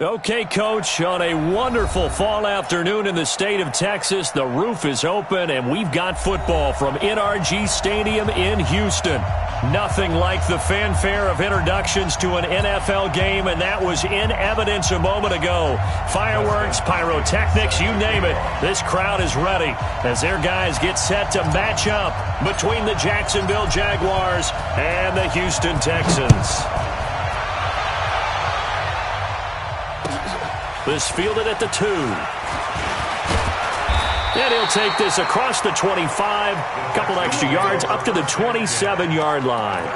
Okay, Coach, on a wonderful fall afternoon in the state of Texas, the roof is open, and we've got football from NRG Stadium in Houston. Nothing like the fanfare of introductions to an NFL game, and that was in evidence a moment ago. Fireworks, pyrotechnics, you name it. This crowd is ready as their guys get set to match up between the Jacksonville Jaguars and the Houston Texans. This fielded at the 2. And he'll take this across the 25. Couple extra yards up to the 27-yard line.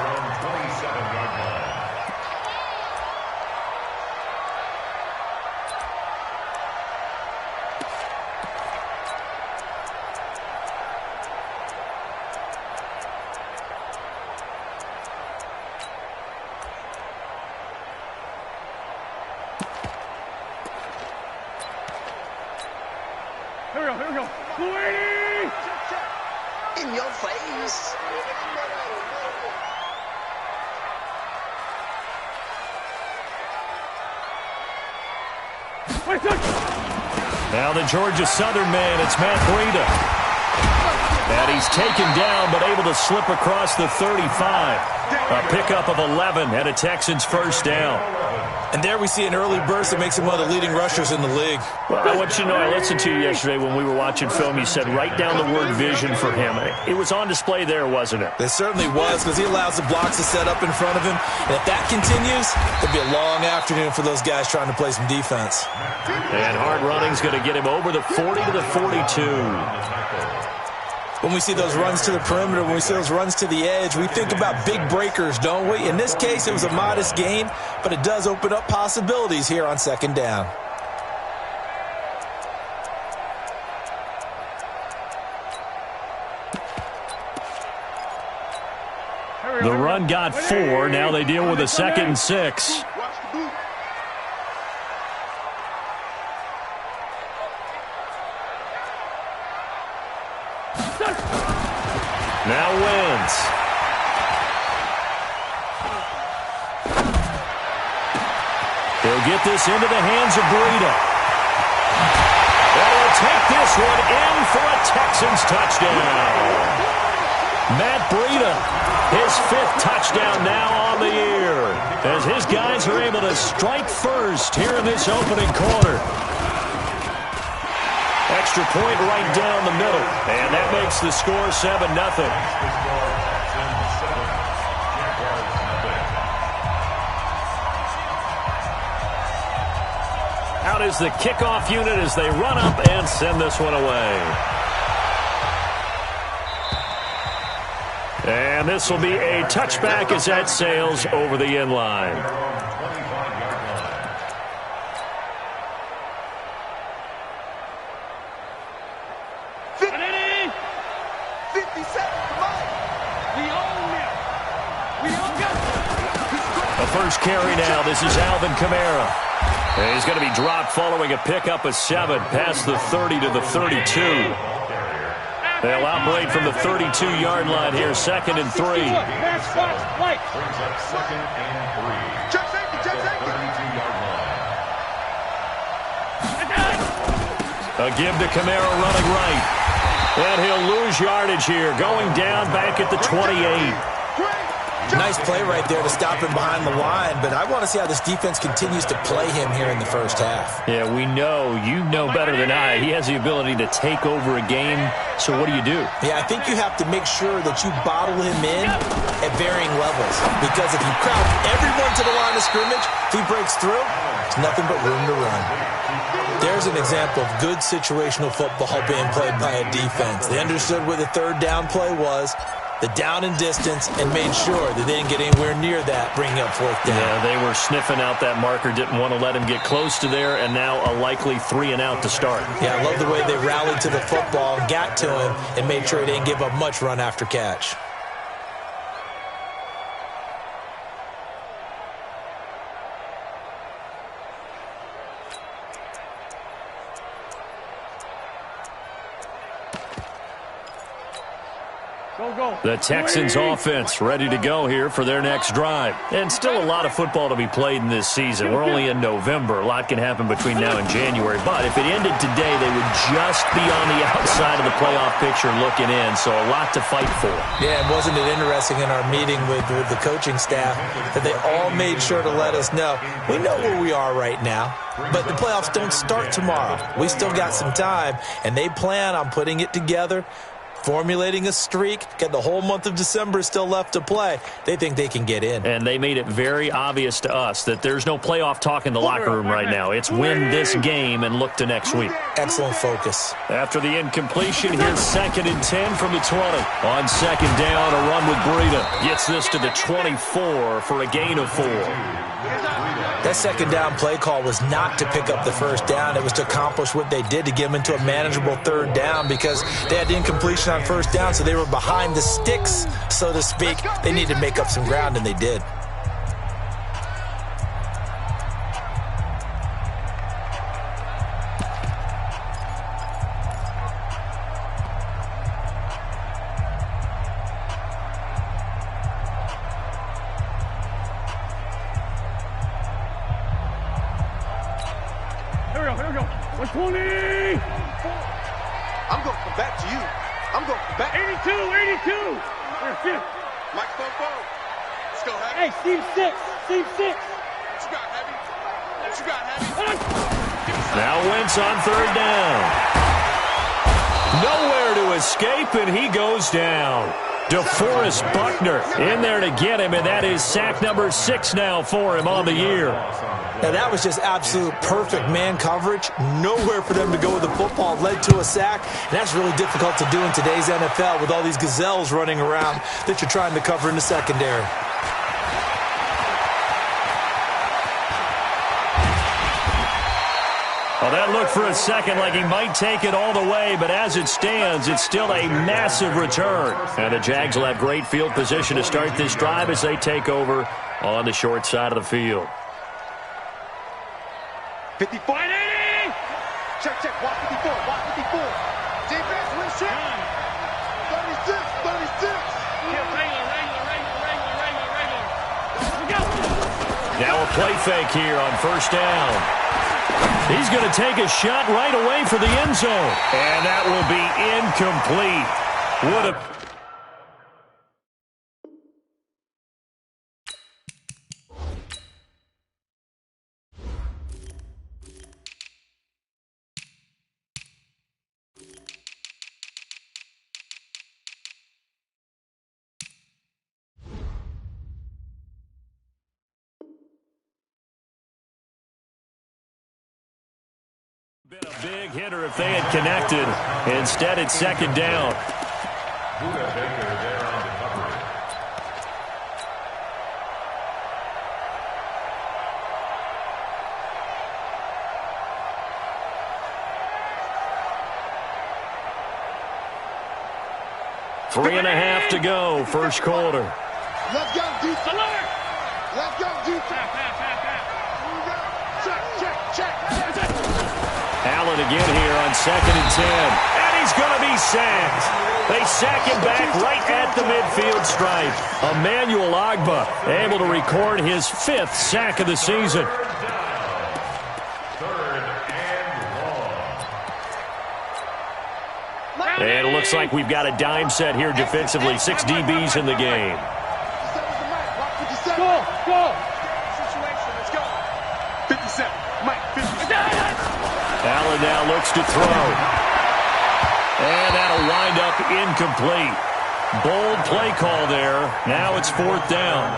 Here we go. 20! In your face. Now the Georgia Southern man, it's Matt Breida. And he's taken down but able to slip across the 35. A pickup of 11 and a Texans first down. And there we see an early burst that makes him one of the leading rushers in the league. Well, I want you to know, I listened to you yesterday when we were watching film. You said write down the word vision for him. It was on display there, wasn't it? It certainly was, because he allows the blocks to set up in front of him. And if that continues, it'll be a long afternoon for those guys trying to play some defense. And hard running's going to get him over the 40 to the 42. When we see those runs to the perimeter, when we see those runs to the edge, we think about big breakers, don't we? In this case, it was a modest gain, but it does open up possibilities here on second down. The run got 4. Now they deal with a 2nd and 6. Now wins. He'll get this into the hands of Breida. And he'll take this one in for a Texans touchdown. Matt Breida, his 5th touchdown now on the year, as his guys are able to strike first here in this opening quarter. Extra point right down the middle, and that makes the score 7-0. Out is the kickoff unit as they run up and send this one away. And this will be a touchback as that sails over the end line. First carry now. This is Alvin Kamara. And he's going to be dropped following a pickup of 7 past the 30 to the 32. They'll operate from the 32-yard line here, 2nd and 3. Brings up 2nd and 3. Check safety. 32-yard A line. give to Kamara running right. And he'll lose yardage here, going down back at the 28. Nice play right there to stop him behind the line, but I want to see how this defense continues to play him here in the first half. Yeah, we know. You know better than I. He has the ability to take over a game, so what do? Yeah, I think you have to make sure that you bottle him in at varying levels, because if you crowd everyone to the line of scrimmage, if he breaks through, there's nothing but room to run. There's an example of good situational football being played by a defense. They understood where the 3rd down play was, the down and distance, and made sure that they didn't get anywhere near that, bringing up 4th down. Yeah, they were sniffing out that marker, didn't want to let him get close to there, and now a likely 3 and out to start. Yeah, I love the way they rallied to the football, got to him, and made sure he didn't give up much run after catch. The Texans offense ready to go here for their next drive. And still a lot of football to be played in this season. We're only in November. A lot can happen between now and January. But if it ended today, they would just be on the outside of the playoff picture looking in. So a lot to fight for. Yeah, and wasn't it interesting in our meeting with the coaching staff that they all made sure to let us know, we know where we are right now, but the playoffs don't start tomorrow. We still got some time, and they plan on putting it together, formulating a streak, got the whole month of December still left to play. They think they can get in. And they made it very obvious to us that there's no playoff talk in the locker room right now. It's win this game and look to next week. Excellent focus. After the incompletion, here's 2nd and 10 from the 20. On 2nd down, a run with Breida. Gets this to the 24 for a gain of 4. That 2nd down play call was not to pick up the 1st down. It was to accomplish what they did, to get them into a manageable 3rd down, because they had the incompletion on 1st down, so they were behind the sticks, so to speak. They needed to make up some ground, and they did. Here we go. 120. I'm going to come back to you. I'm going to come back. 82. Here, Mike Fofo. Let's go, Heavy. hey, Steve 6. What you got, Heavy? What you got, Heavy? Now Wentz on 3rd down. Nowhere to escape, and he goes down. DeForest Buckner in there to get him, and that is sack number 6 now for him on the year. Now, that was just absolute perfect man coverage. Nowhere for them to go with the football. Led to a sack, and that's really difficult to do in today's NFL with all these gazelles running around that you're trying to cover in the secondary. Well, that looked for a second like he might take it all the way, but as it stands, it's still a massive return. And the Jags will have great field position to start this drive as they take over on the short side of the field. 54. Check. Watch 54. Defense, win check. 36. Now a play fake here on 1st down. He's going to take a shot right away for the end zone. And that will be incomplete. What a... Been a big hitter if they had connected. Instead, it's 2nd down. Three and a half to go, 1st quarter. Let's go, defense. Let's go, defense. Check. Allen again here on 2nd and 10. And he's going to be sacked. They sack him back right at the midfield stripe. Emmanuel Ogbah able to record his 5th sack of the season. And it looks like we've got a dime set here defensively. 6 DBs in the game. Go. Let's go. 57. Mike, 57. Allen now looks to throw. And that'll wind up incomplete. Bold play call there. Now it's 4th down.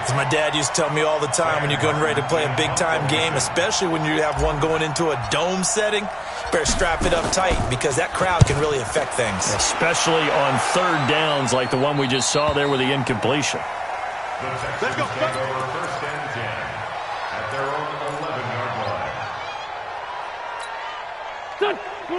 As my dad used to tell me all the time, when you're getting ready to play a big-time game, especially when you have one going into a dome setting, better strap it up tight because that crowd can really affect things. Especially on 3rd downs like the one we just saw there with the incompletion. Let's go. First and 10 at their own 11-yard line.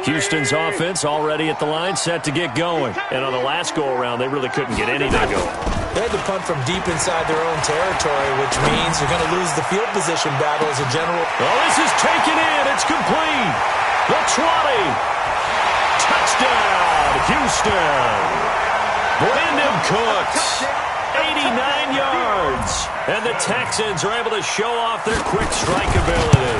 Houston's offense already at the line, set to get going. And on the last go-around, they really couldn't get anything going. They had to punt from deep inside their own territory, which means you're going to lose the field position battle as a general. Oh, this is taken in. It's complete. The 20. Touchdown, Houston. Brandon Cooks, 89 yards. And the Texans are able to show off their quick strike ability.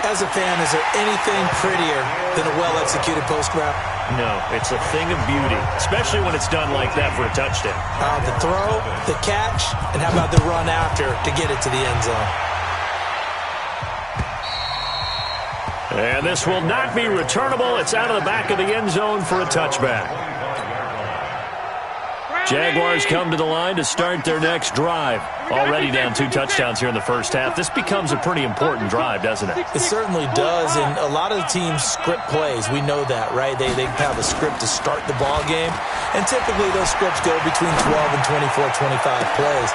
As a fan, is there anything prettier than a well-executed post route? No, it's a thing of beauty, especially when it's done like that for a touchdown. The throw, the catch, and how about the run after to get it to the end zone? And this will not be returnable. It's out of the back of the end zone for a touchback. Jaguars come to the line to start their next drive. Already down 2 touchdowns here in the first half. This becomes a pretty important drive, doesn't it? It certainly does, and a lot of the teams script plays. We know that, right? They have a script to start the ball game, and typically those scripts go between 12 and 24, 25 plays.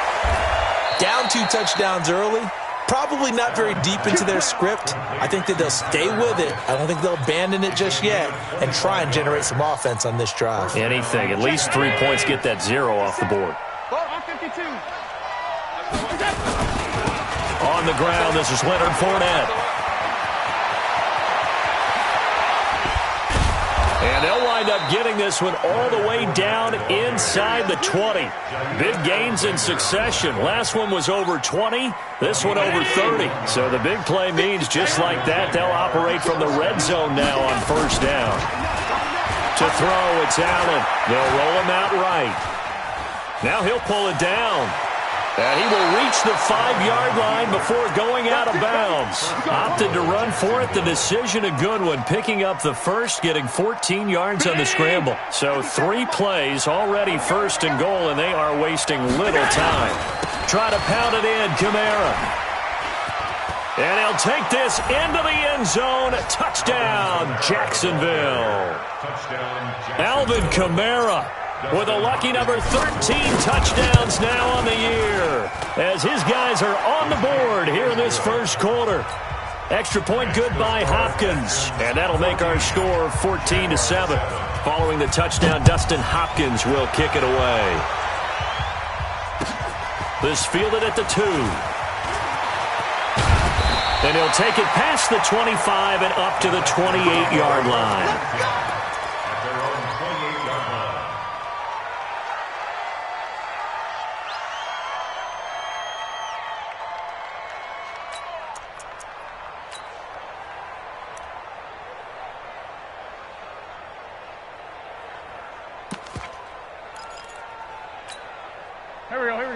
Down 2 touchdowns early, probably not very deep into their script. I think that they'll stay with it. I don't think they'll abandon it just yet and try and generate some offense on this drive. Anything. At least 3 points, get that 0 off the board. On the ground, this is Leonard Fournette. And they'll wind up getting this one all the way down inside the 20. Big gains in succession. Last one was over 20. This one over 30. So the big play means just like that, they'll operate from the red zone now on first down. To throw, it's Allen. They'll roll him out right. Now he'll pull it down. And he will reach the 5-yard line before going out of bounds. Opted to run for it. The decision a good one. Picking up the first, getting 14 yards on the scramble. So 3 plays, already first and goal, and they are wasting little time. Try to pound it in, Kamara. And he'll take this into the end zone. Touchdown, Jacksonville. Alvin Kamara with a lucky number 13 touchdowns now on the year, as his guys are on the board here in this first quarter. Extra point good by Hopkins, and that'll make our score 14-7. Following the touchdown, Dustin Hopkins will kick it away. This fielded at the 2. And he'll take it past the 25 and up to the 28-yard line.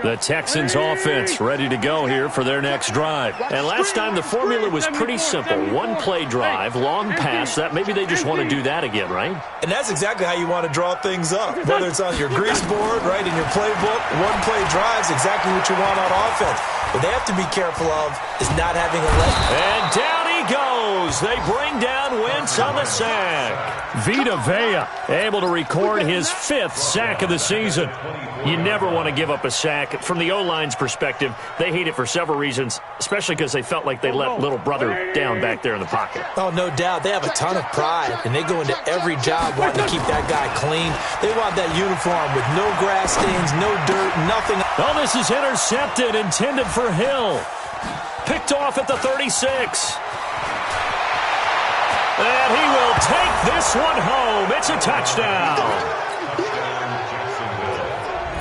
The Texans offense ready to go here for their next drive. And last time the formula was pretty simple. 1-play drive, long pass. That maybe they just want to do that again, right? And that's exactly how you want to draw things up. Whether it's on your grease board, right, in your playbook, 1-play drive is exactly what you want on offense. What they have to be careful of is not having a let. And down he goes. They bring down Wentz on the sack. Vita Vea able to record his 5th sack of the season. You never want to give up a sack. From the O-line's perspective, they hate it for several reasons, especially because they felt like they let little brother down back there in the pocket. Oh, no doubt. They have a ton of pride, and they go into every job wanting to keep that guy clean. They want that uniform with no grass stains, no dirt, nothing. Oh, this is intercepted, intended for Hill. Picked off at the 36. And he will take this one home. It's a touchdown.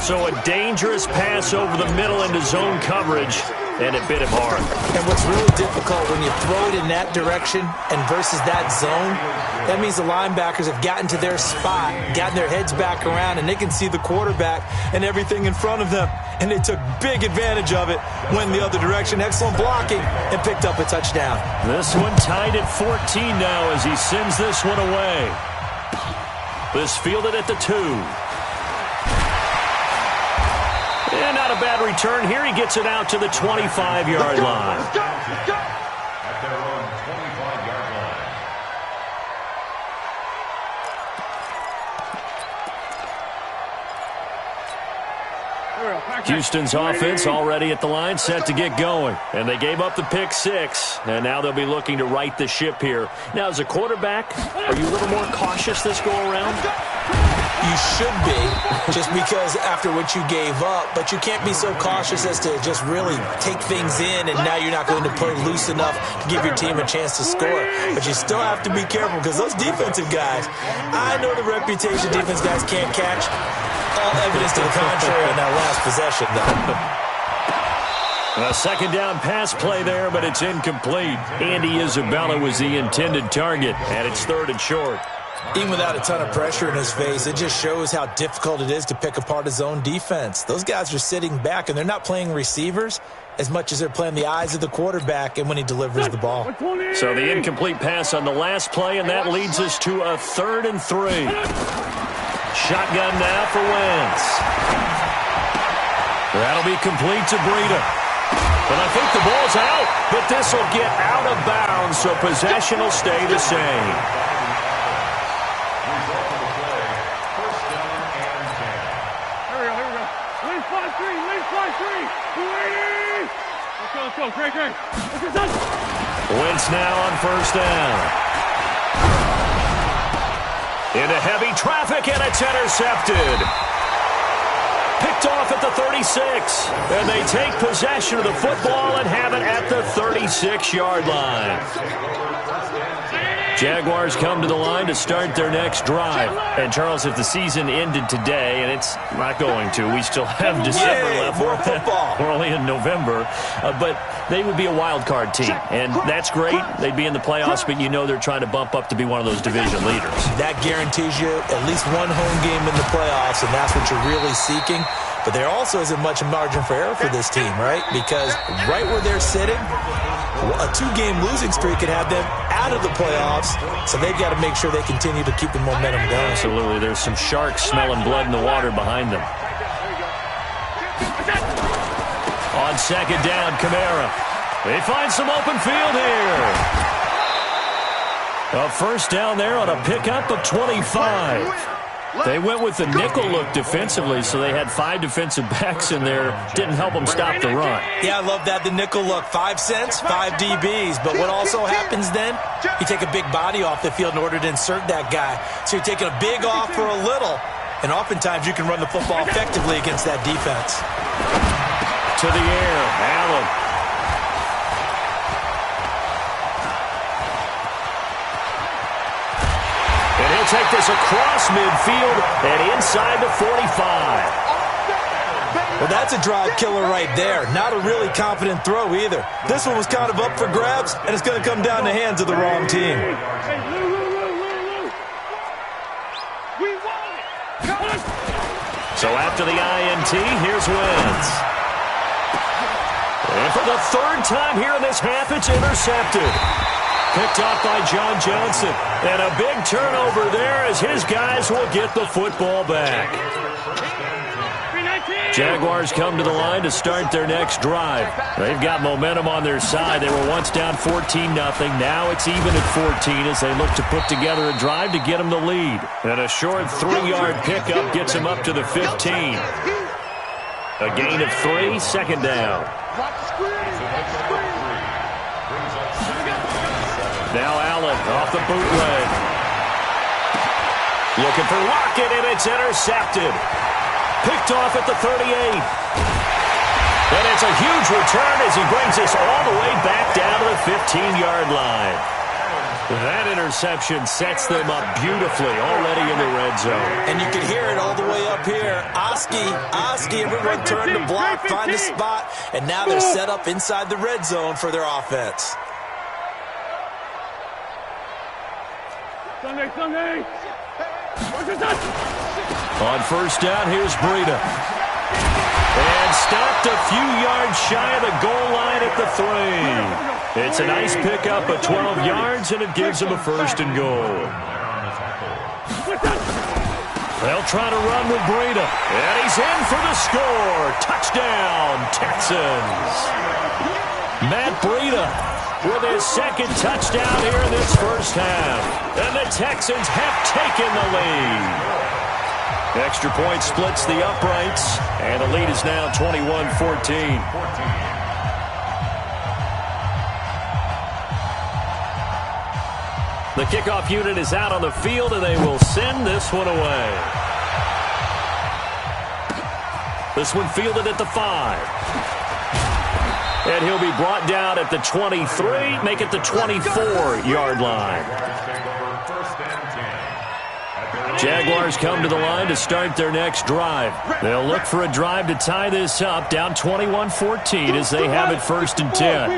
So a dangerous pass over the middle into zone coverage, and it bit him hard. And what's really difficult when you throw it in that direction and versus that zone, that means the linebackers have gotten to their spot, gotten their heads back around, and they can see the quarterback and everything in front of them. And they took big advantage of it, went the other direction, excellent blocking, and picked up a touchdown. This one tied at 14 now as he sends this one away. This fielded at the 2. And not a bad return here. He gets it out to the 25-yard line. At their own 25-yard line. Houston's offense already at the line, set to get going. And they gave up the pick 6, and now they'll be looking to right the ship here. Now, as a quarterback, are you a little more cautious this go-around? You should be, just because after what you gave up, but you can't be so cautious as to just really take things in, and now you're not going to play loose enough to give your team a chance to score. But you still have to be careful, because those defensive guys, I know the reputation defense guys can't catch. All evidence to the contrary on that last possession, though. A second down pass play there, but it's incomplete. Andy Isabella was the intended target, and it's 3rd and short. Even without a ton of pressure in his face, it just shows how difficult it is to pick apart his own defense. Those guys are sitting back, and they're not playing receivers as much as they're playing the eyes of the quarterback and when he delivers the ball. So the incomplete pass on the last play, and that leads us to a 3rd and 3. Shotgun now for Wentz. That'll be complete to Breida. And I think the ball's out, but this will get out of bounds, so possession will stay the same. Result of the play, 1st down and 10. Here we go. Lead 5-3. Lead 5-3. Let's go. Great. Let's go. Wentz now on 1st down. Into heavy traffic, and it's intercepted. Picked off at the 36, and they take possession of the football and have it at the 36-yard line. Jaguars come to the line to start their next drive. And, Charles, if the season ended today, and it's not going to, we still have December left. More football. We're only in November. But they would be a wild card team, and that's great. They'd be in the playoffs, but you know they're trying to bump up to be one of those division leaders. That guarantees you at least one home game in the playoffs, and that's what you're really seeking. But there also isn't much margin for error for this team, right? Because right where they're sitting, a 2-game losing streak could have them out of the playoffs, so they've got to make sure they continue to keep the momentum going. Absolutely. There's some sharks smelling blood in the water behind them. On 2nd down, Kamara. They find some open field here. A 1st down there on a pickup of 25. They went with the nickel look defensively, so they had 5 defensive backs in there. Didn't help them stop the run. Yeah, I love that, the nickel look. 5 cents, 5 DBs. But what also happens then, you take a big body off the field in order to insert that guy. So you're taking a big off for a little, and oftentimes you can run the football effectively against that defense. To the air, Allen. And he'll take this across midfield and inside the 45. Well, that's a drive killer right there. Not a really confident throw either. This one was kind of up for grabs, and it's going to come down the hands of the wrong team. So after the INT, here's Wentz. And for the 3rd time here in this half, it's intercepted. Picked off by John Johnson. And a big turnover there as his guys will get the football back. Jaguars come to the line to start their next drive. They've got momentum on their side. They were once down 14-0. Now it's even at 14 as they look to put together a drive to get them the lead. And a short 3-yard pickup gets them up to the 15. A gain of 3, 2nd down. Now Allen off the bootleg. Looking for Lockett, and it's intercepted. Picked off at the 38. And it's a huge return as he brings us all the way back down to the 15-yard line. That interception sets them up beautifully already in the red zone. And you can hear it all the way up here. Oski, everyone turned to block, find a spot, and now they're set up inside the red zone for their offense. Sunday. On 1st down, here's Breida. And stopped a few yards shy of the goal line at the 3. It's a nice pickup of 12 yards, and it gives them a 1st and goal. They'll try to run with Breida. And he's in for the score. Touchdown, Texans. Matt Breida with his 2nd touchdown here in this 1st half. And the Texans have taken the lead. Extra point splits the uprights, and the lead is now 21-14. The kickoff unit is out on the field, and they will send this one away. This one fielded at the 5. And he'll be brought down at the 23, make it the 24-yard line. Jaguars come to the line to start their next drive. They'll look for a drive to tie this up, down 21-14 as they have it 1st and 10.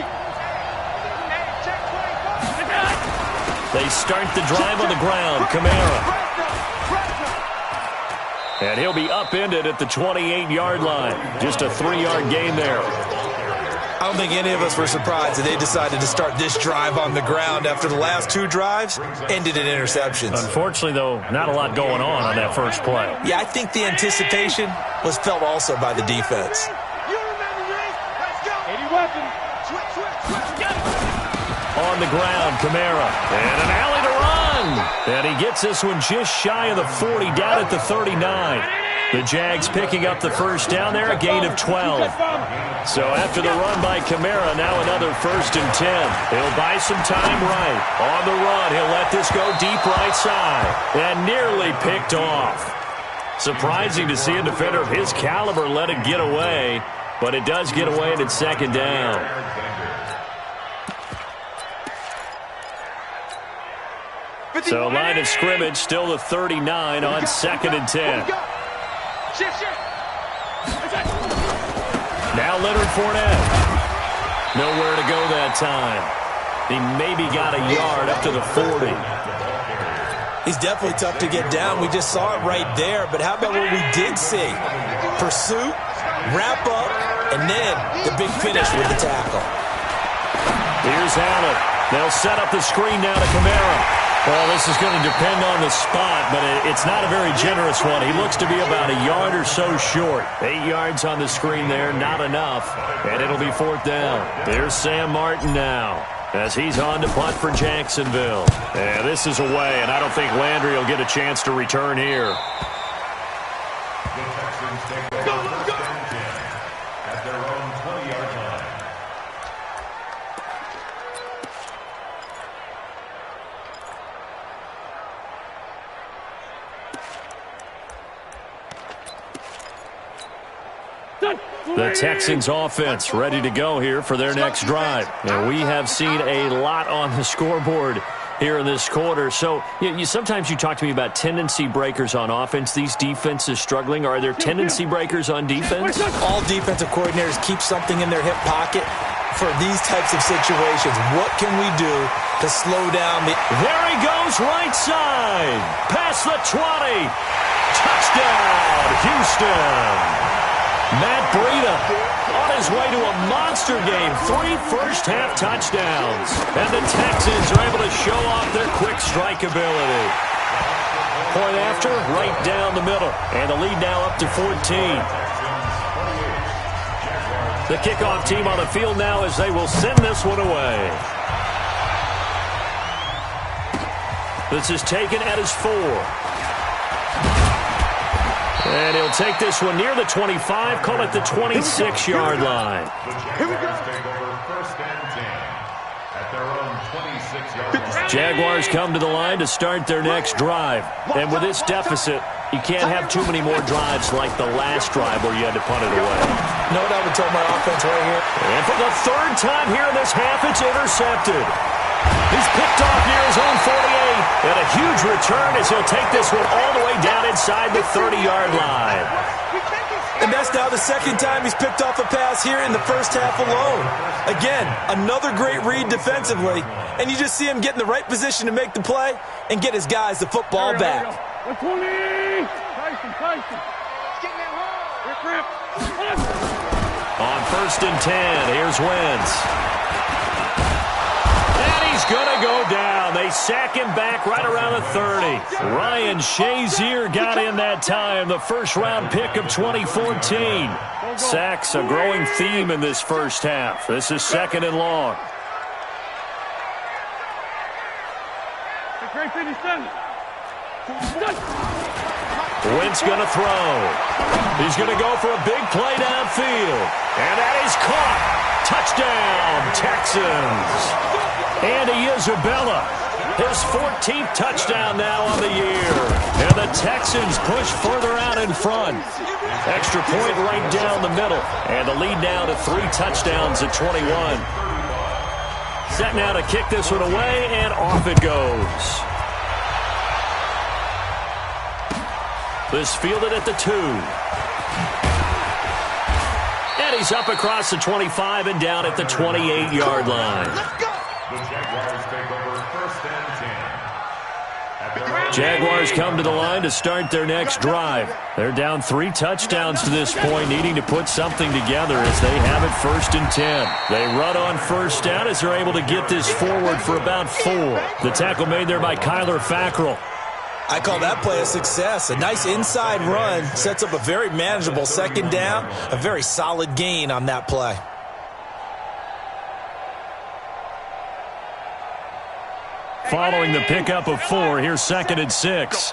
They start the drive on the ground. Kamara. And he'll be upended at the 28-yard line. Just a 3-yard gain there. I don't think any of us were surprised that they decided to start this drive on the ground after the last 2 drives ended in interceptions. Unfortunately, though, not a lot going on that first play. Yeah, I think the anticipation was felt also by the defense. On the ground, Kamara. And an alley to run. And he gets this one just shy of the 40, down at the 39. The Jags picking up the first down there, a gain of 12. So after the run by Kamara, now another 1st and 10. He'll buy some time right. On the run, he'll let this go deep right side. And nearly picked off. Surprising to see a defender of his caliber let it get away, but it does get away and it's 2nd down. So line of scrimmage, still the 39 on 2nd and 10. Now Leonard Fournette. Nowhere to go that time. He maybe got a yard up to the 40. He's definitely tough to get down. We just saw it right there. But how about what we did see? Pursuit, wrap up, and then the big finish with the tackle. Here's Allen. They'll set up the screen now to Kamara. Well, this is going to depend on the spot, but it's not a very generous one. He looks to be about a yard or so short. 8 yards on the screen there, not enough. And it'll be 4th down. There's Sam Martin now as he's on to punt for Jacksonville. And this is away, and I don't think Landry will get a chance to return here. The Texans take the first and 10 at their own 20-yard line. The Texans offense ready to go here for their next drive. And we have seen a lot on the scoreboard here in this quarter. So sometimes you talk to me about tendency breakers on offense. These defenses struggling. Are there tendency breakers on defense? All defensive coordinators keep something in their hip pocket for these types of situations. What can we do to slow down the... There he goes, right side. Past the 20. Touchdown, Houston. Matt Breida on his way to a monster game. 3 first-half touchdowns. And the Texans are able to show off their quick strike ability. Point after, right down the middle. And the lead now up to 14. The kickoff team on the field now as they will send this one away. This is taken at his 4. And he'll take this one near the 25, call it the 26-yard line. Here we go. Take over 1st and 10 at their own 26-yard line. Jaguars come to the line to start their next drive. And with this deficit, you can't have too many more drives like the last drive where you had to punt it away. Know what I would tell my offense right here? And for the 3rd time here in this half, it's intercepted. He's picked off near his own 48. And a huge return as he'll take this one all the way down inside the 30-yard line. And that's now the 2nd time he's picked off a pass here in the first half alone. Again, another great read defensively. And you just see him get in the right position to make the play and get his guys the football back. 120. Tyson. On 1st and 10, here's Wentz. He's going to go down. They sack him back right around the 30. Ryan Shazier got in that time, the first-round pick of 2014. Sacks a growing theme in this first half. This is 2nd and long. Wentz going to throw. He's going to go for a big play downfield. And that is caught. Touchdown, Texans. Andy Isabella His 14th touchdown now on the year. And the Texans push further out in front. Extra point right down the middle. And the lead now to 3 touchdowns at 21. Set now to kick this one away, and off it goes. This fielded at the 2. And he's up across the 25 and down at the 28-yard line. The Jaguars take over 1st and 10. Jaguars come to the line to start their next drive. They're down 3 touchdowns to this point, needing to put something together as they have it 1st and 10. They run on 1st down as they're able to get this forward for about 4. The tackle made there by Kyler Fackrell. I call that play a success. A nice inside run sets up a very manageable 2nd down, a very solid gain on that play. Following the pickup of 4, here's 2nd and 6.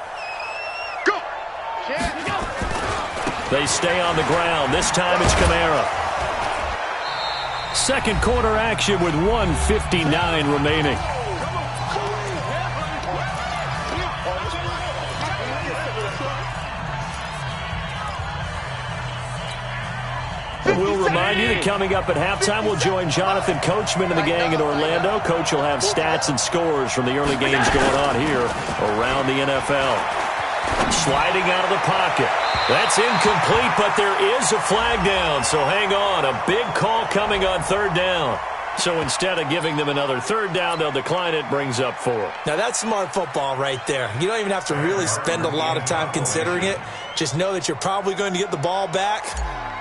Go. They stay on the ground. This time it's Kamara. Second quarter action with 1:59 remaining. We'll remind you that coming up at halftime, we'll join Jonathan Coachman and the gang in Orlando. Coach will have stats and scores from the early games going on here around the NFL. Sliding out of the pocket. That's incomplete, but there is a flag down, so hang on. A big call coming on 3rd down. So instead of giving them another 3rd down, they'll decline it, brings up 4. Now, that's smart football right there. You don't even have to really spend a lot of time considering it. Just know that you're probably going to get the ball back.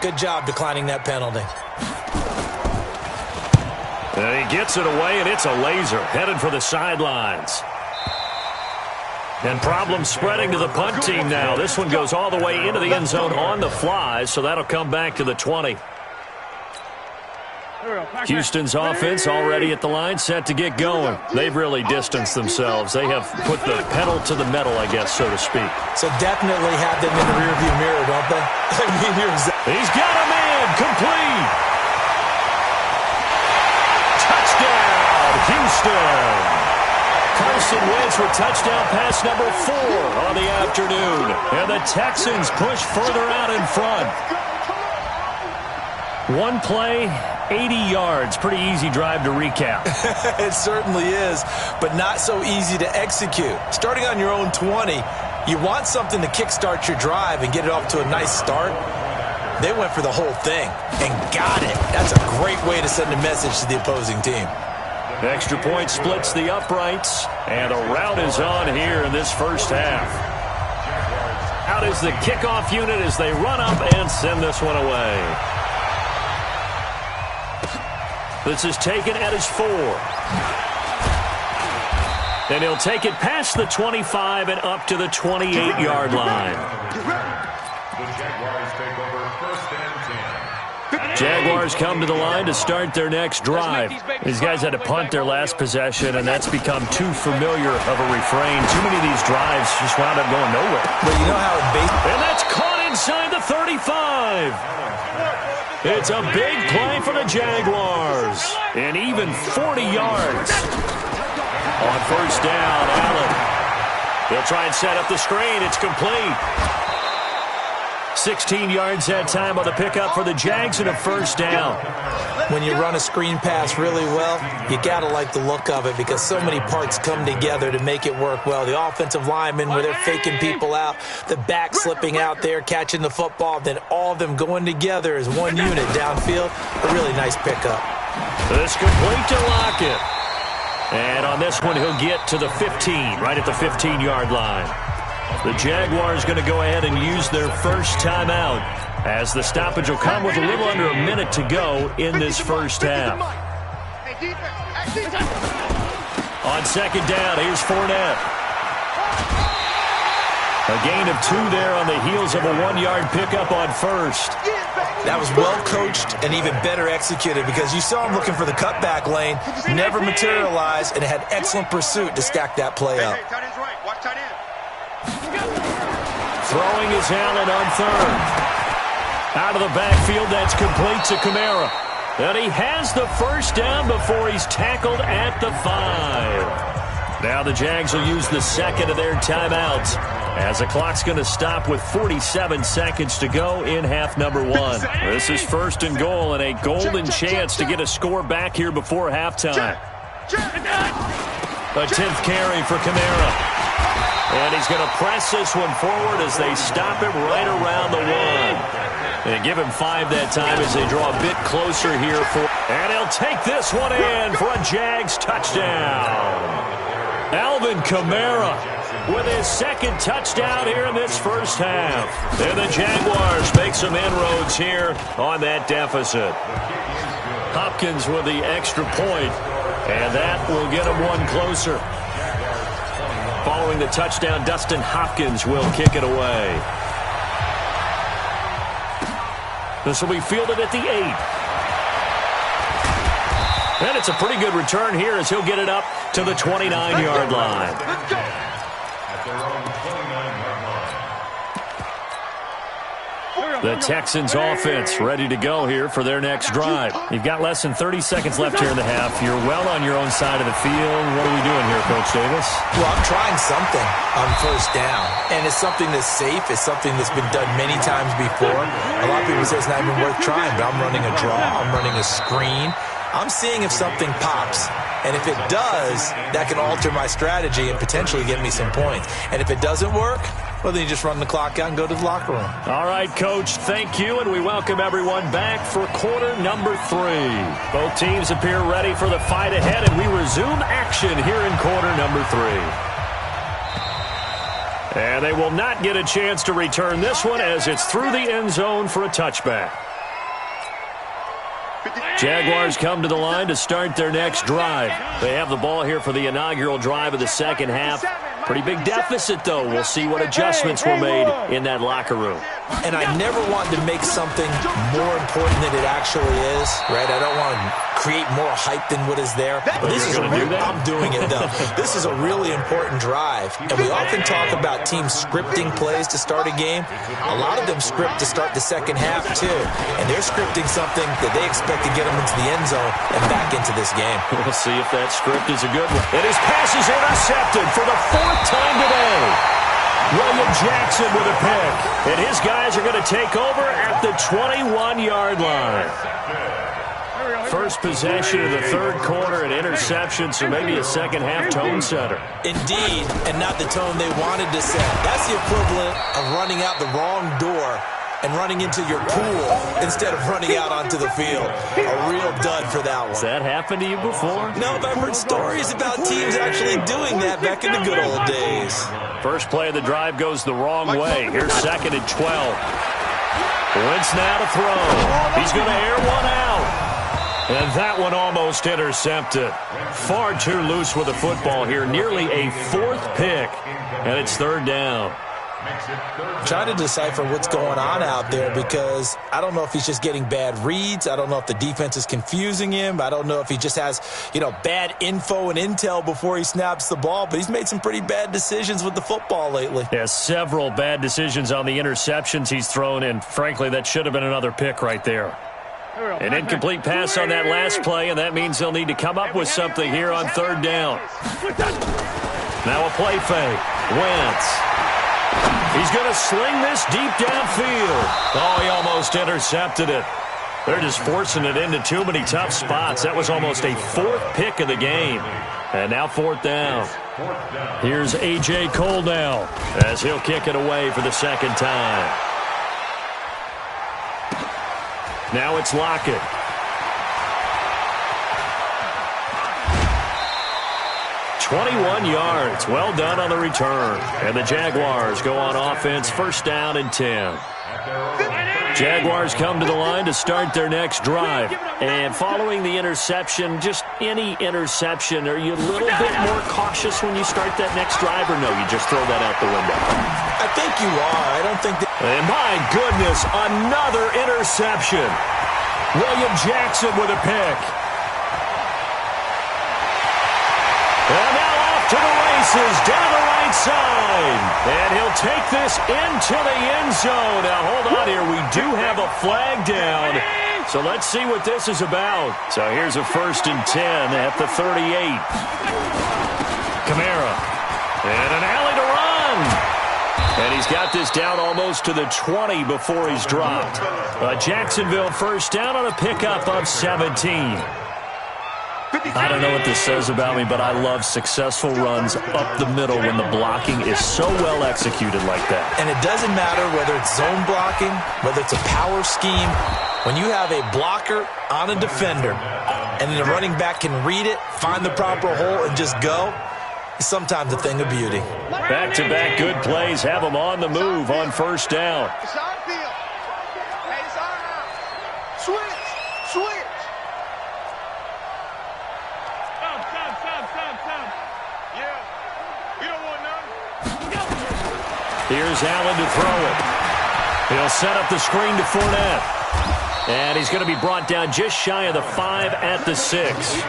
Good job declining that penalty. And he gets it away, and it's a laser headed for the sidelines. And problems spreading to the punt team now. This one goes all the way into the end zone on the fly, so that'll come back to the 20. Houston's offense already at the line, set to get going. They've really distanced themselves. They have put the pedal to the metal, I guess, so to speak. So definitely have them in the rearview mirror, don't they? I mean, he's got a man, complete. Touchdown, Houston. Carson Wentz with touchdown pass number 4 on the afternoon. And the Texans push further out in front. One play, 80 yards. Pretty easy drive to recap. It certainly is, but not so easy to execute. Starting on your own 20, you want something to kickstart your drive and get it off to a nice start. They went for the whole thing and got it. That's a great way to send a message to the opposing team. Extra point splits the uprights, and a rout is on here in this first half. Out is the kickoff unit as they run up and send this one away. This is taken at his 4. And he'll take it past the 25 and up to the 28-yard line. The Jaguars take over 1st and 10. Jaguars come to the line to start their next drive. These guys had to punt their last possession, and that's become too familiar of a refrain. Too many of these drives just wound up going nowhere. But you know how and that's caught inside the 35. It's a big play for the Jaguars. And even 40 yards. On 1st down, Allen. They'll try and set up the screen. It's complete. 16 yards that time on the pickup for the Jags and a 1st down. When you run a screen pass really well, you got to like the look of it because so many parts come together to make it work well. The offensive linemen, where they're faking people out, the back slipping out there, catching the football, then all of them going together as one unit downfield. A really nice pickup. This complete to Lockett. And on this one, he'll get to the 15, right at the 15-yard line. The Jaguars going to go ahead and use their first timeout as the stoppage will come with a little under a minute to go in this first half. On 2nd down, here's Fournette. A gain of 2 there on the heels of a 1-yard pickup on 1st. That was well coached and even better executed because you saw him looking for the cutback lane, never materialized, and had excellent pursuit to stack that play up. Throwing is Allen on 3rd. Out of the backfield, that's complete to Kamara. And he has the 1st down before he's tackled at the 5. Now the Jags will use the second of their timeouts as the clock's going to stop with 47 seconds to go in half number one. This is first and goal and a golden chance to get a score back here before halftime. A 10th carry for Kamara. And he's going to press this one forward as they stop him right around the one. And give him 5 that time as they draw a bit closer here. And he'll take this one in for a Jags touchdown. Alvin Kamara with his second touchdown here in this first half. And the Jaguars make some inroads here on that deficit. Hopkins with the extra point, and that will get him one closer. Following the touchdown, Dustin Hopkins will kick it away. This will be fielded at the 8. And it's a pretty good return here as he'll get it up to the 29-yard line. At their own 29-yard line. The Texans offense ready to go here for their next drive. You've got less than 30 seconds left here in the half. You're well on your own side of the field. What are we doing here, Coach Davis? Well, I'm trying something on first down, and it's something that's safe. It's something that's been done many times before. A lot of people say it's not even worth trying, but I'm running a draw. I'm running a screen. I'm seeing if something pops, and if it does, that can alter my strategy and potentially get me some points. And if it doesn't work, well, then you just run the clock out and go to the locker room. All right, Coach, thank you, and we welcome everyone back for quarter number 3. Both teams appear ready for the fight ahead, and we resume action here in quarter number 3. And they will not get a chance to return this one as it's through the end zone for a touchback. Jaguars come to the line to start their next drive. They have the ball here for the inaugural drive of the second half. Pretty big deficit, though. We'll see what adjustments were made in that locker room. And I never want to make something more important than it actually is, right? I don't want to create more hype than what is there. But this is I'm doing it, though. This is a really important drive. And we often talk about teams scripting plays to start a game. A lot of them script to start the second half, too. And they're scripting something that they expect to get them into the end zone and back into this game. We'll see if that script is a good one. And his pass is intercepted for the 4th time today. William Jackson with a pick. And his guys are going to take over at the 21-yard line. First possession of the third quarter, an interception, so maybe a second-half tone setter. Indeed, and not the tone they wanted to set. That's the equivalent of running out the wrong door and running into your pool instead of running out onto the field. A real dud for that one. Has that happened to you before? No, but I've heard stories about teams actually doing that back in the good old days. First play of the drive goes the wrong way. Here's 2nd and 12. Wentz now to throw. He's going to air one out. And that one almost intercepted. Far too loose with the football here. Nearly a 4th pick. And it's 3rd down. Trying to decipher what's going on out there because I don't know if he's just getting bad reads. I don't know if the defense is confusing him. I don't know if he just has, bad info and intel before he snaps the ball. But he's made some pretty bad decisions with the football lately. Yeah, several bad decisions on the interceptions he's thrown in. Frankly, that should have been another pick right there. An incomplete pass on that last play, and that means they'll need to come up with something here on 3rd down. Now a play fake. Wentz. He's going to sling this deep downfield. Oh, he almost intercepted it. They're just forcing it into too many tough spots. That was almost a 4th pick of the game. And now 4th down. Here's A.J. Cole now as he'll kick it away for the second time. Now it's Lockett. "21 yards. Well done on the return. And the Jaguars go on offense, 1st down and 10. Jaguars come to the line to start their next drive. And following the interception, just any interception, are you a little bit more cautious when you start that next drive, or no, you just throw that out the window? I think you are. I don't think that... And my goodness, another interception. William Jackson with a pick. And now off to the races, down the right side. And he'll take this into the end zone. Now, hold on here. We do have a flag down. So let's see what this is about. So here's a 1st and 10 at the 38. Kamara. And an alley to run. And he's got this down almost to the 20 before he's dropped. Jacksonville first down on a pickup of 17. I don't know what this says about me, but I love successful runs up the middle when the blocking is so well executed like that. And it doesn't matter whether it's zone blocking, whether it's a power scheme. When you have a blocker on a defender and then the running back can read it, find the proper hole, and just go, it's sometimes a thing of beauty. Back-to-back good plays have them on the move on first down. It's our field. Hey, it's our house. Switch. Yeah. We don't want none. Here's Allen to throw it. He'll set up the screen to Fournette. And he's going to be brought down just shy of the 5 at the 6.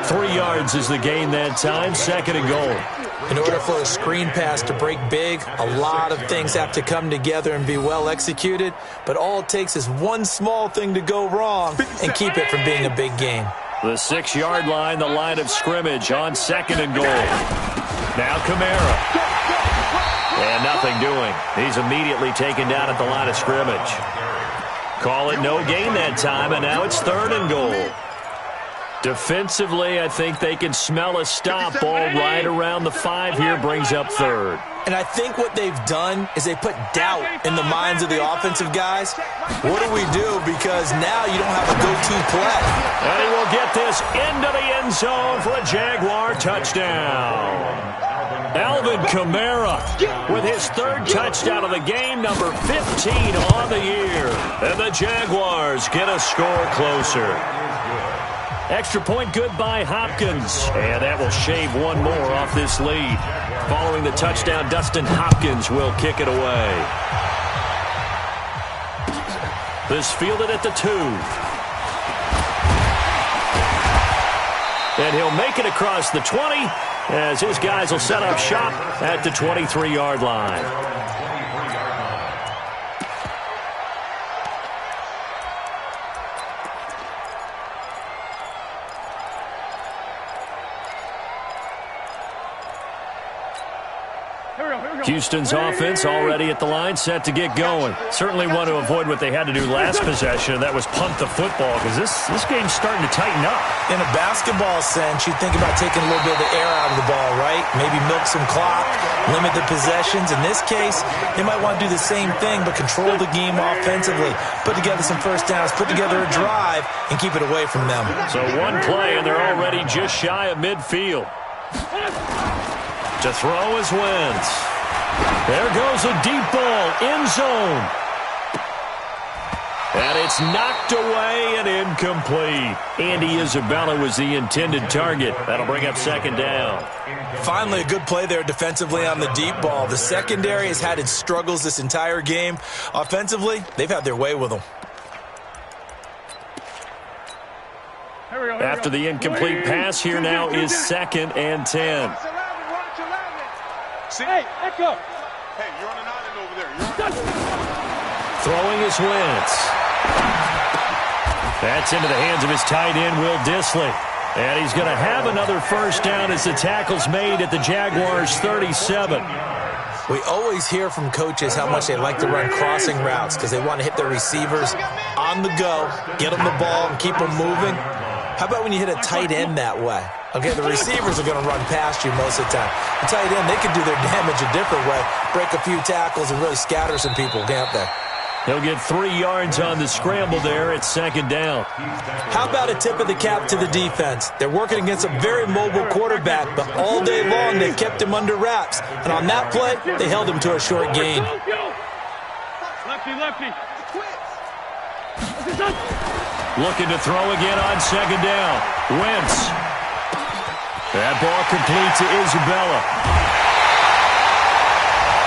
3 yards is the gain that time, 2nd and goal. In order for a screen pass to break big, a lot of things have to come together and be well executed, but all it takes is one small thing to go wrong and keep it from being a big gain. The 6-yard line, the line of scrimmage on 2nd and goal. Now Kamara. And nothing doing. He's immediately taken down at the line of scrimmage. Call it no gain that time, and now it's 3rd and goal. Defensively, I think they can smell a stop ball right around the 5 here, brings up 3rd. And I think what they've done is they put doubt in the minds of the offensive guys. What do we do? Because now you don't have a go-to play. And he will get this into the end zone for a Jaguar touchdown. Alvin Kamara with his 3rd touchdown of the game, number 15 on the year. And the Jaguars get a score closer. Extra point good by Hopkins. And that will shave one more off this lead. Following the touchdown, Dustin Hopkins will kick it away. This fielded at the 2. And he'll make it across the 20 as his guys will set up shop at the 23-yard line. Houston's offense already at the line, set to get going. Certainly want to avoid what they had to do last possession, that was punt the football, because this game's starting to tighten up. In a basketball sense, you think about taking a little bit of the air out of the ball, right? Maybe milk some clock, limit the possessions. In this case, they might want to do the same thing, but control the game offensively. Put together some first downs, put together a drive, and keep it away from them. So one play, and they're already just shy of midfield. To throw is Wentz. There goes a deep ball, end zone. And it's knocked away and incomplete. Andy Isabella was the intended target. That'll bring up 2nd down. Finally, a good play there defensively on the deep ball. The secondary has had its struggles this entire game. Offensively, they've had their way with them. After the incomplete pass, here now is 2nd and 10. Hey, Echo. Hey, you're on an island over there. Throwing is Wentz. That's into the hands of his tight end, Will Dissly. And he's going to have another first down as the tackle's made at the Jaguars' 37. We always hear from coaches how much they like to run crossing routes because they want to hit their receivers on the go, get them the ball, and keep them moving. How about when you hit a tight end that way? Okay, the receivers are going to run past you most of the time. The tight end, they can do their damage a different way, break a few tackles and really scatter some people, can't they? He'll get 3 yards on the scramble there at 2nd down. How about a tip of the cap to the defense? They're working against a very mobile quarterback, but all day long they've kept him under wraps. And on that play, they held him to a short gain. Lefty. Looking to throw again on 2nd down. Wentz. That ball complete to Isabella.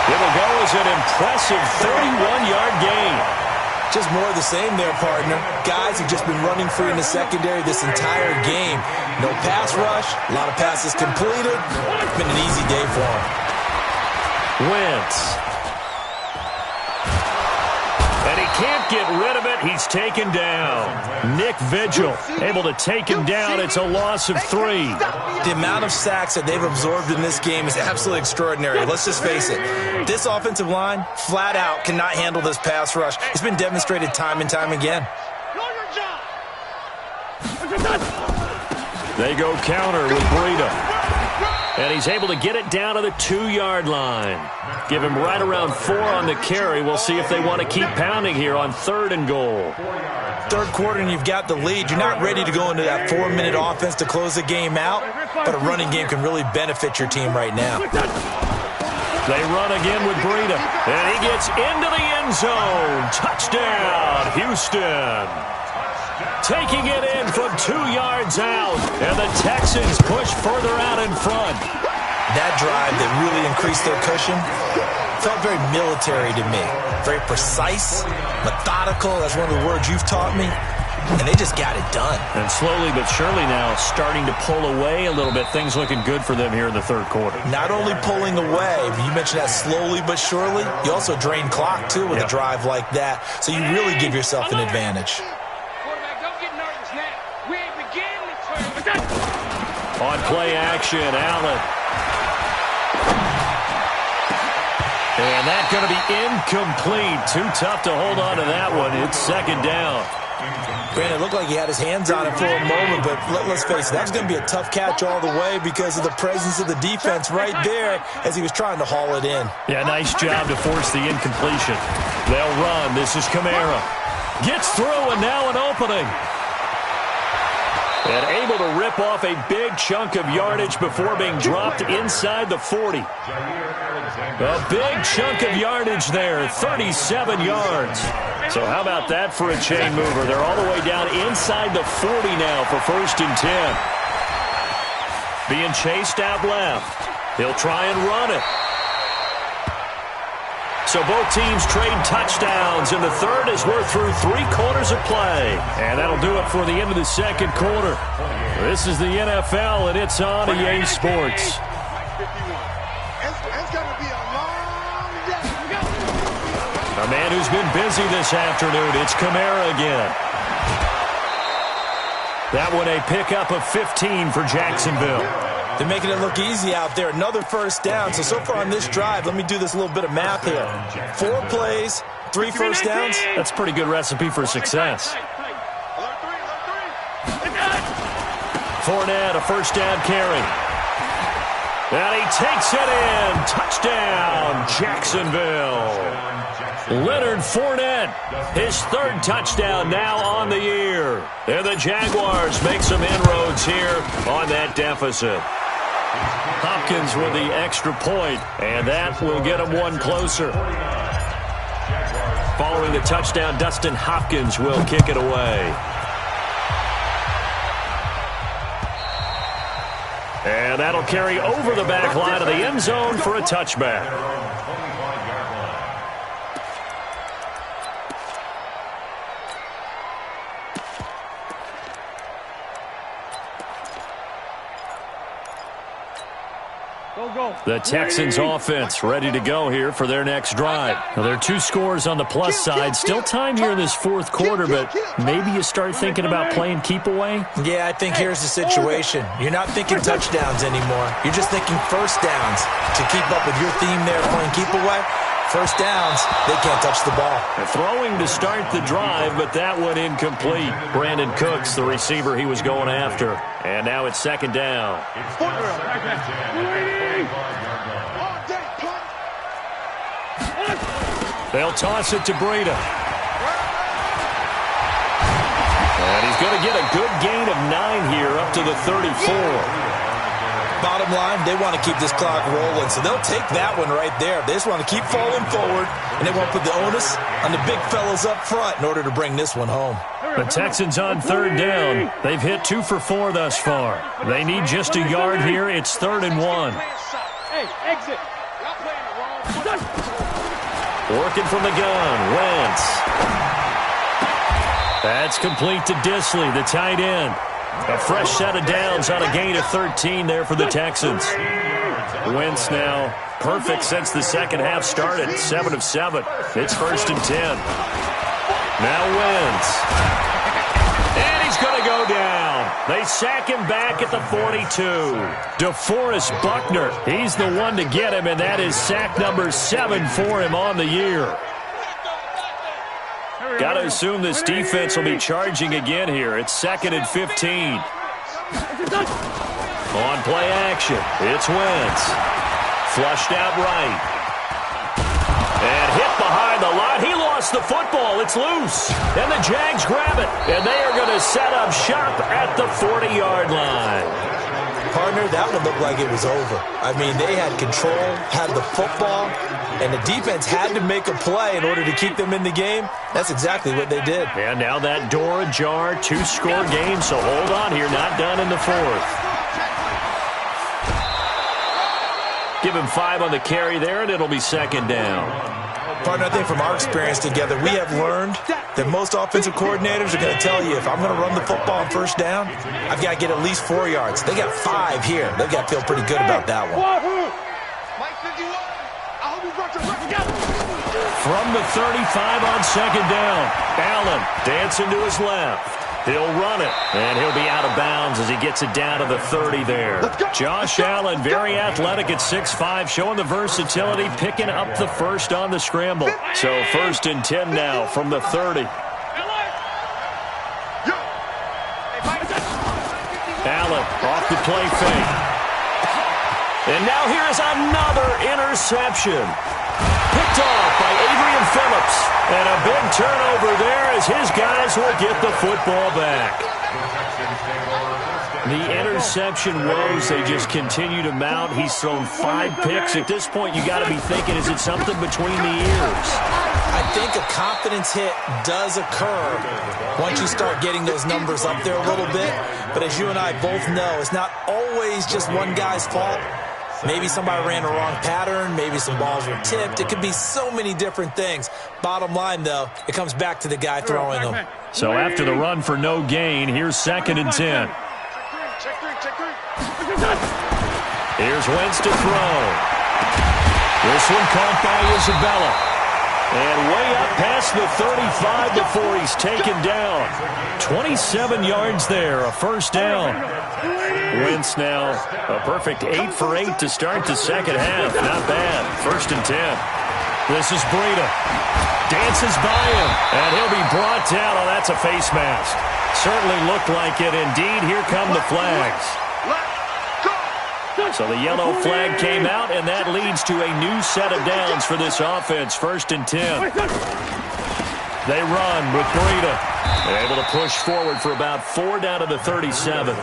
It'll go as an impressive 31-yard gain. Just more of the same there, partner. Guys have just been running free in the secondary this entire game. No pass rush, a lot of passes completed. It's been an easy day for them. Wentz. And he can't get rid of it. He's taken down. Nick Vigil able to take him down. It's a loss of 3. The amount of sacks that they've absorbed in this game is absolutely extraordinary. Let's just face it. This offensive line, flat out, cannot handle this pass rush. It's been demonstrated time and time again. They go counter with Breida. And he's able to get it down to the 2-yard line. Give him right around 4 on the carry. We'll see if they want to keep pounding here on 3rd and goal. Third quarter and you've got the lead. You're not ready to go into that 4-minute offense to close the game out, but a running game can really benefit your team right now. They run again with Breida, and he gets into the end zone. Touchdown, Houston. Taking it in from 2 yards out, and the Texans push further out in front. That drive that really increased their cushion felt very military to me. Very precise, methodical. That's one of the words you've taught me. And they just got it done. And slowly but surely now starting to pull away a little bit. Things looking good for them here in the 3rd quarter. Not only pulling away, but you mentioned that slowly but surely. You also drain clock, too, with a drive like that. So you really give yourself an advantage. On play action, Allen. And that's going to be incomplete. Too tough to hold on to that one. It's 2nd down. Brandon, it looked like he had his hands on it for a moment, but let's face it, that was going to be a tough catch all the way because of the presence of the defense right there as he was trying to haul it in. Yeah, nice job to force the incompletion. They'll run. This is Kamara. Gets through, and now an opening. And able to rip off a big chunk of yardage before being dropped inside the 40. A big chunk of yardage there, 37 yards. So how about that for a chain mover? They're all the way down inside the 40 now for 1st and 10. Being chased out left. He'll try and run it. So both teams trade touchdowns, and the 3rd as we're through 3 quarters of play. And that'll do it for the end of the 2nd quarter. This is the NFL, and it's on EA Sports. A man who's been busy this afternoon, it's Kamara again. That one a pickup of 15 for Jacksonville. They're making it look easy out there. Another 1st down. So far on this drive, let me do this little bit of math here. 4 plays, 3 first downs. That's a pretty good recipe for success. Fournette, a 1st down carry. And he takes it in. Touchdown, Jacksonville. Leonard Fournette, his 3rd touchdown now on the year. And the Jaguars make some inroads here on that deficit. Hopkins with the extra point, and that will get him one closer. Following the touchdown, Dustin Hopkins will kick it away. And that'll carry over the back line of the end zone for a touchback. The Texans offense ready to go here for their next drive. Now, there are 2 scores on the plus side. Still time here in this 4th quarter, but maybe you start thinking about playing keep away? Yeah, I think here's the situation. You're not thinking touchdowns anymore. You're just thinking 1st downs. To keep up with your theme there, playing keep away, 1st downs, they can't touch the ball. They're throwing to start the drive, but that one incomplete. Brandon Cooks, the receiver he was going after. And now it's 2nd down. They'll toss it to Breida. And he's going to get a good gain of 9 here up to the 34. Bottom line, they want to keep this clock rolling, so they'll take that one right there. They just want to keep falling forward, and they want to put the onus on the big fellas up front in order to bring this one home. The Texans on 3rd down. They've hit 2 for 4 thus far. They need just a yard here. It's 3rd and 1. Hey, exit. Y'all playing the wrong foot. Working from the gun, Wentz. That's complete to Disley, the tight end. A fresh set of downs on a gain of 13 there for the Texans. Wentz now perfect since the second half started, 7 of 7. It's 1st and 10. Now Wentz. And he's going to go down. They sack him back at the 42. DeForest Buckner, he's the one to get him, and that is sack number 7 for him on the year. Got to assume this defense will be charging again here. It's 2nd and 15. On play action, it's Wentz. Flushed out right. And hit behind the line. He lost the football. It's loose. And the Jags grab it. And they are going to set up shop at the 40-yard line. Partner, that one looked like it was over. I mean, they had control, had the football, and the defense had to make a play in order to keep them in the game. That's exactly what they did. And now that door ajar, 2-score game, so hold on here, not done in the 4th. Give him 5 on the carry there, and it'll be 2nd down. Partner, I think from our experience together, we have learned that most offensive coordinators are going to tell you, if I'm going to run the football on 1st down, I've got to get at least 4 yards. They got 5 here. They've got to feel pretty good about that one. From the 35 on 2nd down, Allen dancing to his left. He'll run it, and he'll be out of bounds as he gets it down to the 30 there. Josh Allen, very athletic at 6'5", showing the versatility, picking up the 1st on the scramble. So 1st and 10 now from the 30. Allen off the play fake. And now here is another interception. Picked off by Adrian Phillips. And a big turnover there as his guys will get the football back. The interception woes, they just continue to mount. He's thrown 5 picks. At this point, you got to be thinking, is it something between the ears? I think a confidence hit does occur once you start getting those numbers up there a little bit. But as you and I both know, it's not always just one guy's fault. Maybe somebody ran a wrong pattern. Maybe some balls were tipped. It could be so many different things. Bottom line, though, it comes back to the guy throwing them. So after the run for no gain, here's 2nd and 10. Here's Wentz to throw. This one caught by Isabella. And way up past the 35 before he's taken down. 27 yards there, a 1st down. Wentz now a perfect 8 for 8 to start the 2nd half. Not bad. 1st and 10. This is Breida. Dances by him, and he'll be brought down. Oh, that's a face mask. Certainly looked like it. Indeed, here come the flags. So the yellow flag came out, and that leads to a new set of downs for this offense. 1st and 10. They run with Breida. They're able to push forward for about 4 down to the 37.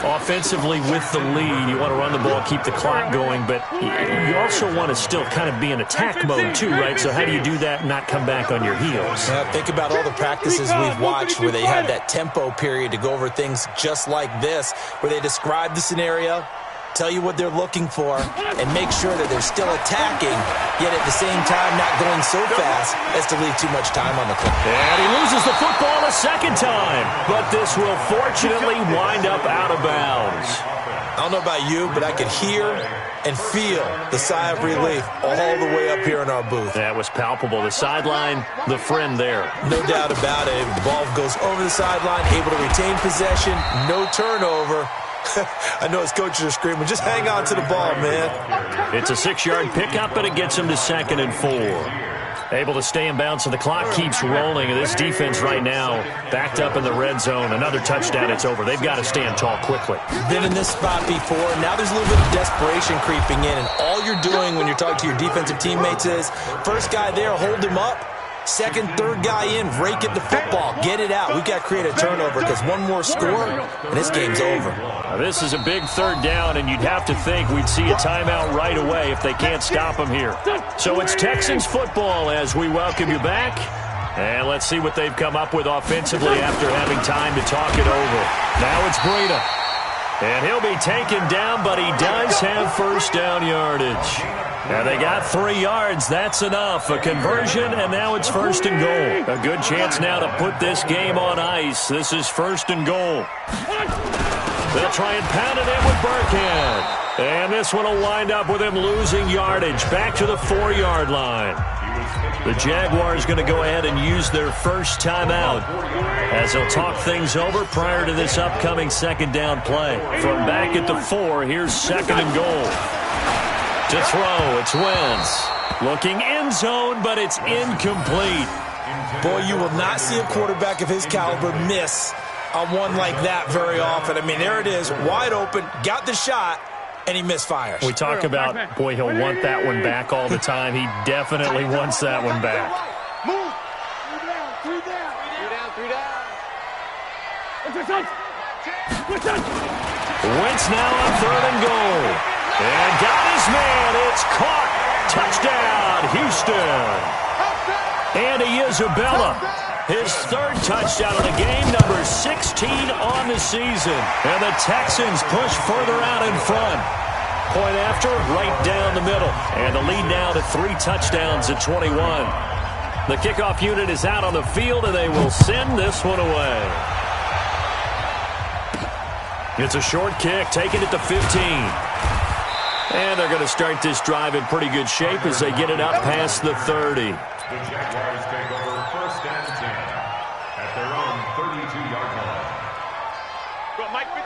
Offensively with the lead, you want to run the ball, keep the clock going, but you also want to still kind of be in attack mode too, right? So how do you do that and not come back on your heels? Yeah, think about all the practices we've watched where they have that tempo period to go over things just like this, where they describe the scenario, tell you what they're looking for, and make sure that they're still attacking, yet at the same time not going so fast as to leave too much time on the clock. And he loses the football a 2nd time, but this will fortunately wind up out of bounds. I don't know about you, but I could hear and feel the sigh of relief all the way up here in our booth. That was palpable. The sideline, the friend there. No doubt about it. The ball goes over the sideline, able to retain possession, no turnover. I know his coaches are screaming, just hang on to the ball, man. It's a 6-yard pickup, and it gets him to 2nd and 4. Able to stay in bounds, so the clock keeps rolling. And this defense right now backed up in the red zone. Another touchdown, it's over. They've got to stand tall quickly. Been in this spot before. Now there's a little bit of desperation creeping in. And all you're doing when you're talking to your defensive teammates is, first guy there, hold him up. Second, third guy in, rake at the football. Get it out. We've got to create a turnover because one more score, and this game's over. Now, this is a big 3rd down, and you'd have to think we'd see a timeout right away if they can't stop him here. So it's Texans football as we welcome you back. And let's see what they've come up with offensively after having time to talk it over. Now it's Breida. And he'll be taken down, but he does have 1st down yardage. And they got 3 yards. That's enough. A conversion, and now it's 1st and goal. A good chance now to put this game on ice. This is 1st and goal. They'll try and pound it in with Burkhead. And this one will wind up with him losing yardage back to the 4-yard line. The Jaguars going to go ahead and use their first timeout as they'll talk things over prior to this upcoming second down play. From back at the 4, here's second and goal. To throw, it's Wentz. Looking end zone, but it's incomplete. Boy, you will not see a quarterback of his caliber miss on one like that very often. I mean, there it is, wide open, got the shot, and he misfires. We talk about, boy, he'll want that one back all the time. He definitely wants that one back. Move. 3 down. 3 down. Wentz now on third and goal. And got his man. It's caught. Touchdown, Houston. Andy Isabella, his third touchdown of the game, number 16 on the season. And the Texans push further out in front. Point after, right down the middle. And the lead now to 3 touchdowns at 21. The kickoff unit is out on the field, and they will send this one away. It's a short kick, taking it to 15. And they're going to start this drive in pretty good shape as they get it up past the 30. The Jaguars take over first and 10 at their own 32-yard line.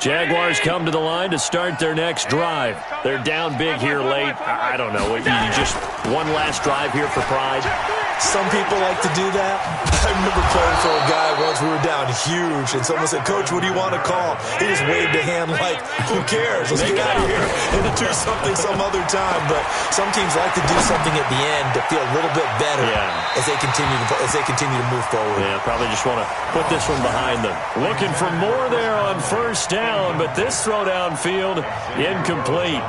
Jaguars come to the line to start their next drive. They're down big here late. I don't know. You just one last drive here for pride. Some people like to do that. I remember playing for a guy once. We were down huge, and someone said, "Coach, what do you want to call?" He just waved a hand like, "Who cares? Let's get out of here and do something some other time." But some teams like to do something at the end to feel a little bit better as they continue to move forward. Yeah, probably just want to put this one behind them. Looking for more there on first down, but this throw downfield incomplete.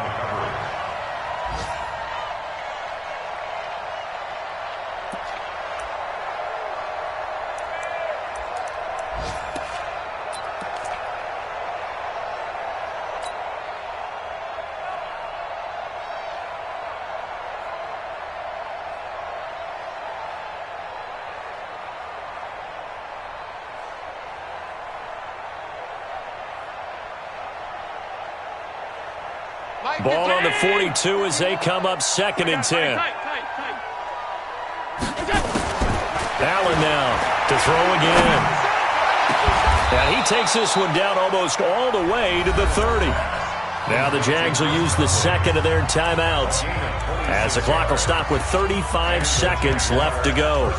Ball on the 42 as they come up second and 10. Allen now to throw again. And he takes this one down almost all the way to the 30. Now the Jags will use the second of their timeouts as the clock will stop with 35 seconds left to go.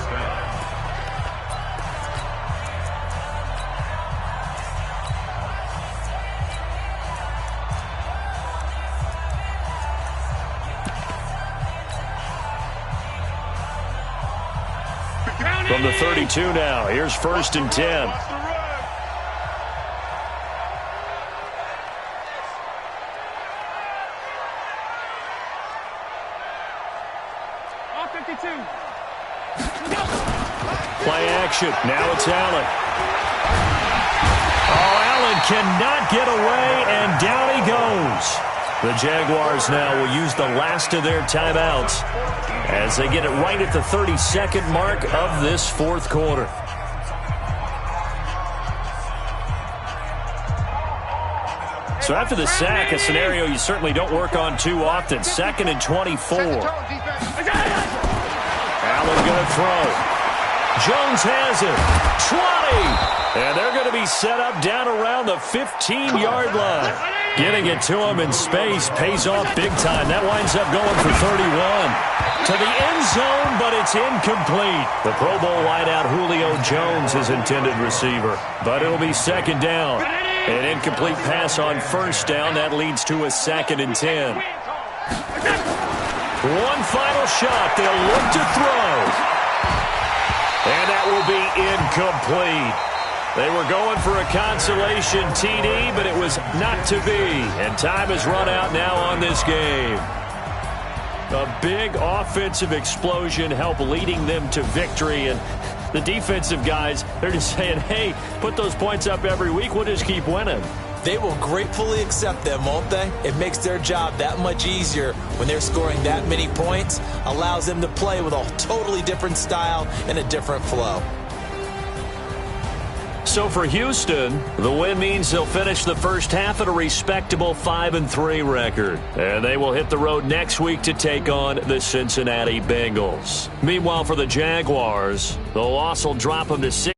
From the 32 now, here's first and 10. Play action. Now it's Allen. Oh, Allen cannot get away, and down he goes. The Jaguars now will use the last of their timeouts as they get it right at the 32nd mark of this fourth quarter. So after the sack, a scenario you certainly don't work on too often. Second and 24. Allen going to throw. Jones has it. 20. And they're going to be set up down around the 15-yard line. Getting it to him in space pays off big time. That winds up going for 31. To the end zone, but it's incomplete. The Pro Bowl wideout Julio Jones is intended receiver. But it'll be second down. An incomplete pass on first down. That leads to a second and 10. One final shot. They'll look to throw. And that will be incomplete. They were going for a consolation TD, but it was not to be. And time has run out now on this game. A big offensive explosion helped leading them to victory. And the defensive guys, they're just saying, hey, put those points up every week. We'll just keep winning. They will gratefully accept them, won't they? It makes their job that much easier when they're scoring that many points. Allows them to play with a totally different style and a different flow. So for Houston, the win means they'll finish the first half at a respectable 5-3 record. And they will hit the road next week to take on the Cincinnati Bengals. Meanwhile, for the Jaguars, the loss will drop them to 6.